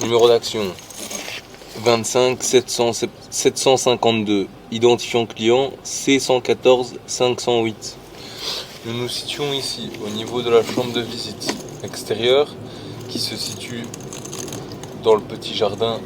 Numéro d'action 25 752. Identifiant client C114 508. Nous nous situons ici au niveau de la chambre de visite extérieure qui se situe dans le petit jardin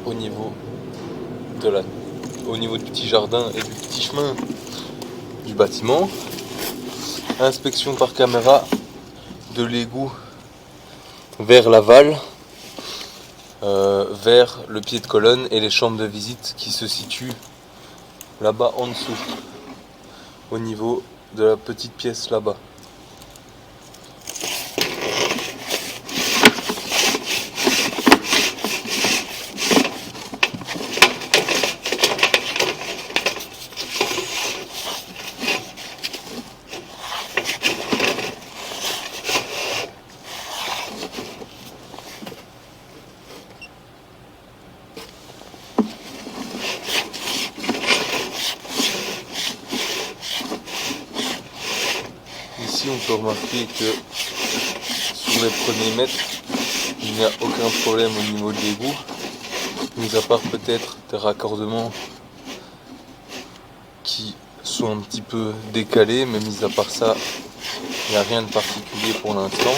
au niveau du petit jardin et du petit chemin du bâtiment. Inspection par caméra de l'égout vers l'aval, vers le pied de colonne et les chambres de visite qui se situent là-bas en dessous, au niveau de la petite pièce là-bas. Ici on peut remarquer que sur les premiers mètres il n'y a aucun problème au niveau de l'égout, mis à part peut-être des raccordements qui sont un petit peu décalés, mais mis à part ça il n'y a rien de particulier pour l'instant.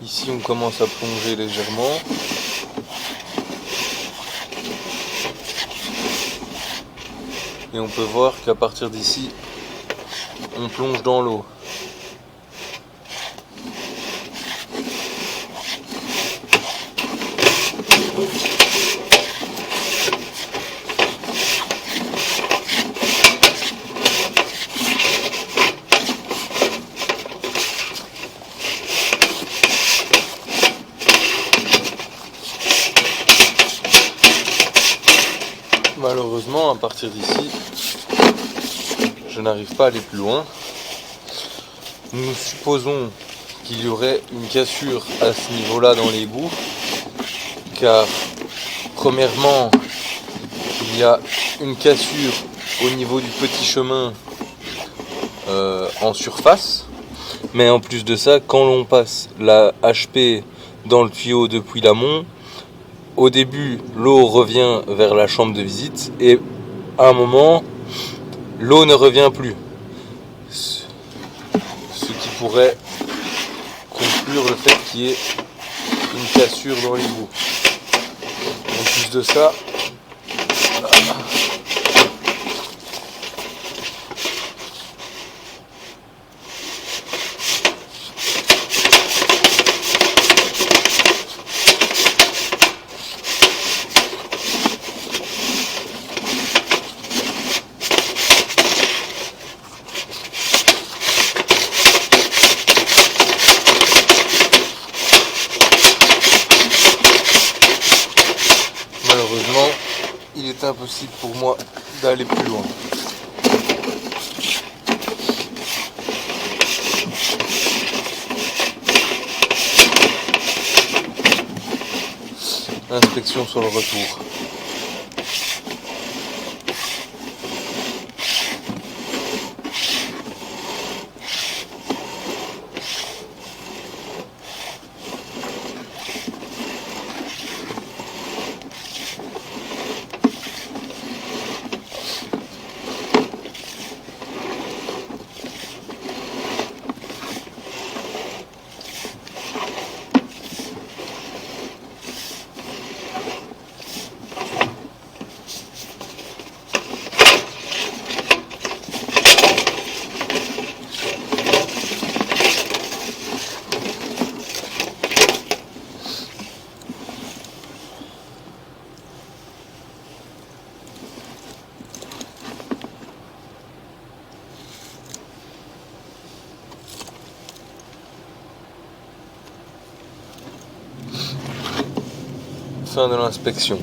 Ici on commence à plonger légèrement. Et on peut voir qu'à partir d'ici, on plonge dans l'eau. Malheureusement, à partir d'ici, je n'arrive pas à aller plus loin. Nous supposons qu'il y aurait une cassure à ce niveau-là dans l'égout, car premièrement, il y a une cassure au niveau du petit chemin en surface, mais en plus de ça, quand l'on passe la HP dans le tuyau depuis l'amont, au début, l'eau revient vers la chambre de visite et à un moment, l'eau ne revient plus. Ce qui pourrait conclure le fait qu'il y ait une cassure dans l'égout. En plus de ça, malheureusement, il est impossible pour moi d'aller plus loin. Inspection sur le retour. Fin de l'inspection.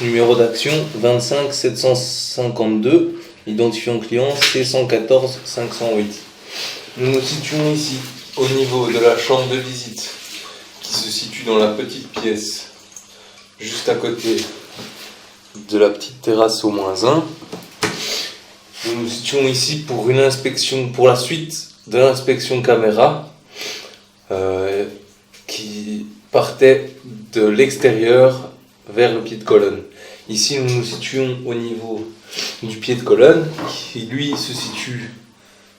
Numéro d'action 25 752, identifiant client C114 508. Nous nous situons ici au niveau de la chambre de visite dans la petite pièce juste à côté de la petite terrasse au -1. Nous nous situons ici pour une inspection, pour la suite de l'inspection caméra qui partait de l'extérieur vers le pied de colonne. Ici nous nous situons au niveau du pied de colonne qui lui se situe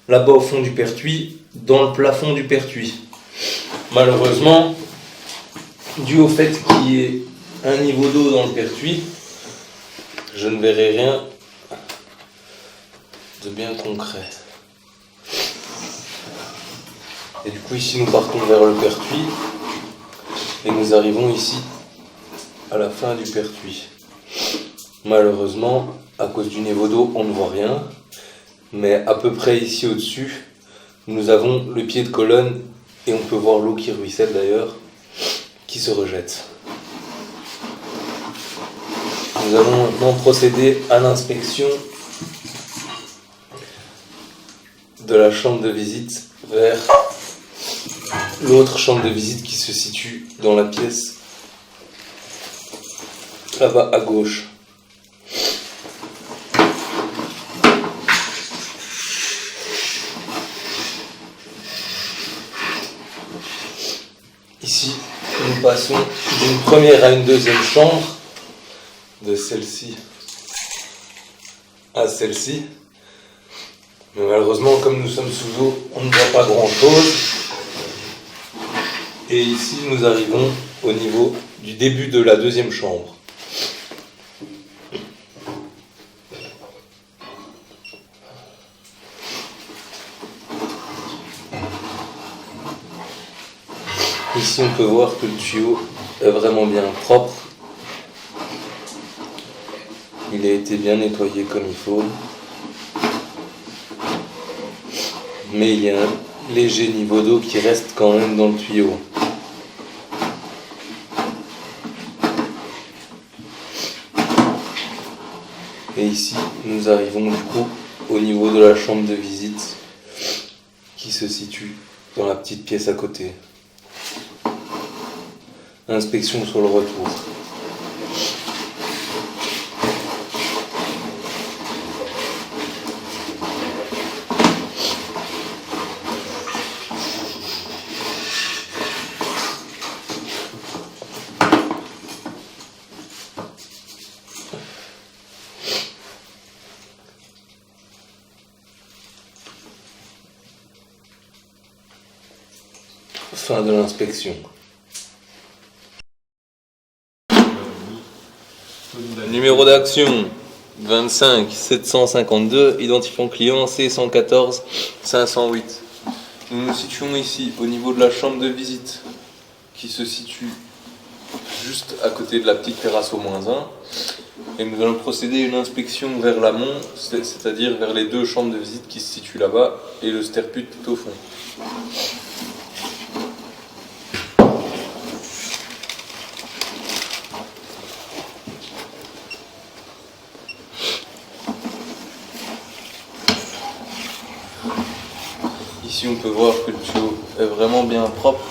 là-bas au fond du pertuis, dans le plafond du pertuis. Malheureusement, dû au fait qu'il y ait un niveau d'eau dans le pertuis, je ne verrai rien de bien concret. Et du coup ici nous partons vers le pertuis et nous arrivons ici à la fin du pertuis. Malheureusement, à cause du niveau d'eau, on ne voit rien, mais à peu près ici au-dessus, nous avons le pied de colonne et on peut voir l'eau qui ruisselle d'ailleurs, qui se rejette. Nous allons maintenant procéder à l'inspection de la chambre de visite vers l'autre chambre de visite qui se situe dans la pièce là-bas à gauche. Ici, nous passons d'une première à une deuxième chambre, de celle-ci à celle-ci. Mais malheureusement, comme nous sommes sous eau, on ne voit pas grand-chose. Et ici, nous arrivons au niveau du début de la deuxième chambre. Ici, on peut voir que le tuyau est vraiment bien propre. Il a été bien nettoyé comme il faut. Mais il y a un léger niveau d'eau qui reste quand même dans le tuyau. Et ici, nous arrivons du coup au niveau de la chambre de visite qui se situe dans la petite pièce à côté. Inspection sur le retour. Fin de l'inspection. Numéro d'action 25 752, identifiant client C114 508. Nous nous situons ici au niveau de la chambre de visite qui se situe juste à côté de la petite terrasse au -1 et nous allons procéder à une inspection vers l'amont, c'est-à-dire vers les deux chambres de visite qui se situent là-bas et le sterput tout au fond. Ici on peut voir que le tuyau est vraiment bien propre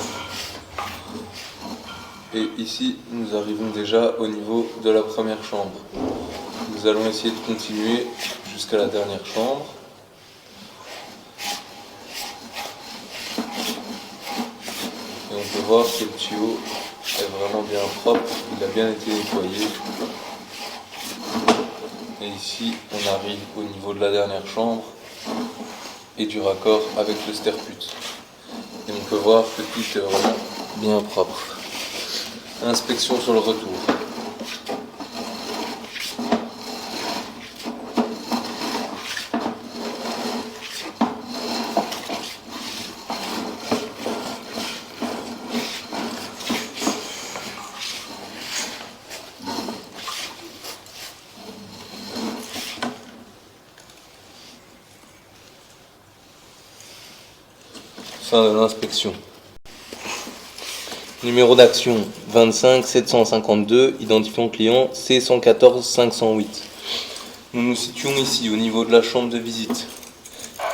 et ici nous arrivons déjà au niveau de la première chambre. Nous allons essayer de continuer jusqu'à la dernière chambre. Et on peut voir que le tuyau est vraiment bien propre, il a bien été nettoyé. Et ici on arrive au niveau de la dernière chambre et du raccord avec le sterput. Et on peut voir que tout est vraiment bien propre. Inspection sur le retour. Fin de l'inspection. Numéro d'action 25 752, identifiant client C114 508. Nous nous situons ici au niveau de la chambre de visite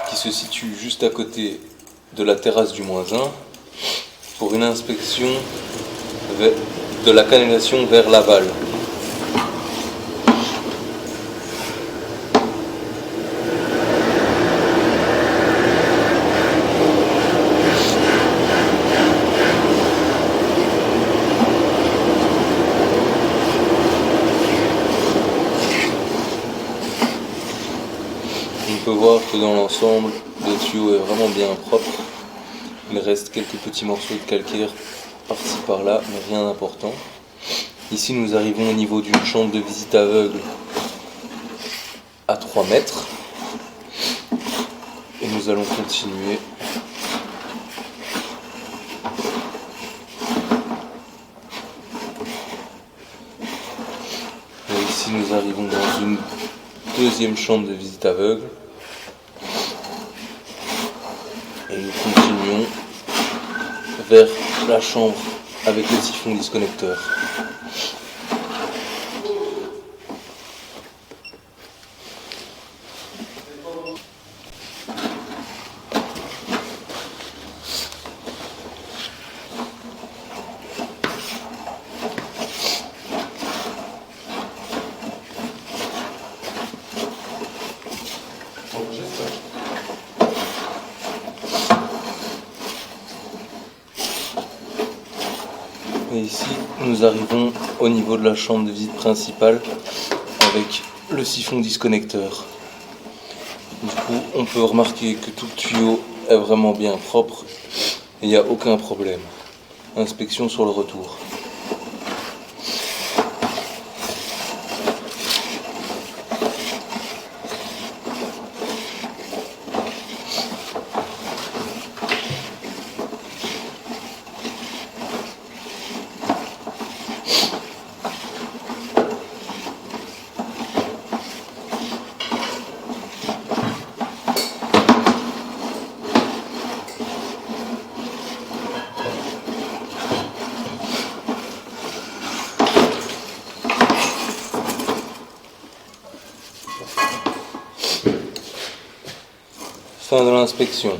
qui se situe juste à côté de la terrasse du -1 pour une inspection de la cannulation vers l'aval. On peut voir que dans l'ensemble, le tuyau est vraiment bien propre. Il reste quelques petits morceaux de calcaire par-ci par-là, mais rien d'important. Ici, nous arrivons au niveau d'une chambre de visite aveugle à 3 mètres. Et nous allons continuer. Et ici, nous arrivons dans une deuxième chambre de visite aveugle. Et nous continuons vers la chambre avec le siphon disconnecteur. Et ici, nous arrivons au niveau de la chambre de visite principale avec le siphon disconnecteur. Du coup, on peut remarquer que tout le tuyau est vraiment bien propre et il n'y a aucun problème. Inspection sur le retour. Fin de l'inspection.